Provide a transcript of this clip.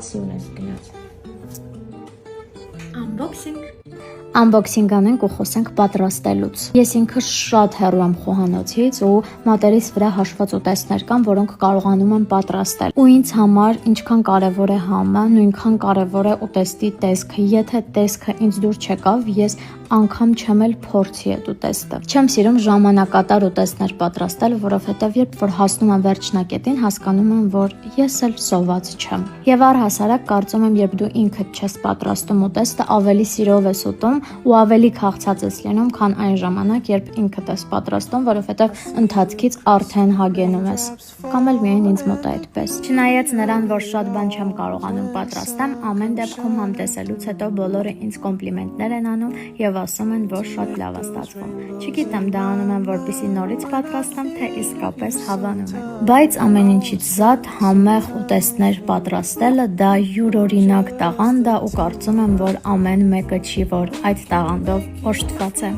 բացի ունես գնաց։ Unboxing անենք ու խոսենք պատրաստելուց։ Ես ինքը շատ հեռու եմ խոհանոցից ու մատերիս վրա հաշված ուտեստներ կան, որոնք կարողանում եմ պատրաստել։ Ու ինձ համար ինչքան կարևոր է համը, նույնքան կարևոր է ուտեստի տեսքը։ Եթե տեսքը ինձ դուր չեկավ, ես անգամ չեմ էլ փորձի այդ ուտեստը։ Չեմ սիրում ժամանակատար ուտեստներ պատրաստել, որովհետև երբ որ հասնում եմ վերջնակետին, հասկանում եմ, որ ես էլ սոված չեմ։ Եվ առհասարակ կարծում եմ, երբ դու ինքդ չես պատրաստում ուտեստը, ավելի սիրով ես ուտում ու ավելի քաղցած ես լինում, քան այն ժամանակ, երբ ինքդ ես պատրաստում, որովհետև ընթացքից արդեն հագենում ես։ Կամ էլ միայն ինձ մոտ է այդպես։ Չնայած նրան, որ շատ բան չեմ կարողանում պատրաստեմ, ամեն դեպքում համտեսելուց հետո բոլորը ինձ կոմպլիմենտներ են անում եւ ասում են, որ շատ լավ է ստացվում։ Չգիտեմ, դա անում եմ, որպեսզի նորից պատրաստեմ, թե իսկապես հավանում եմ։ Բայց ամեն ինչից զատ համեղ ուտեստներ պատրաստելը դա յուրօրինակ տաղանդ է ու կարծում եմ, որ ամեն մեկը չի, որ այդ տաղանդով օժտված է։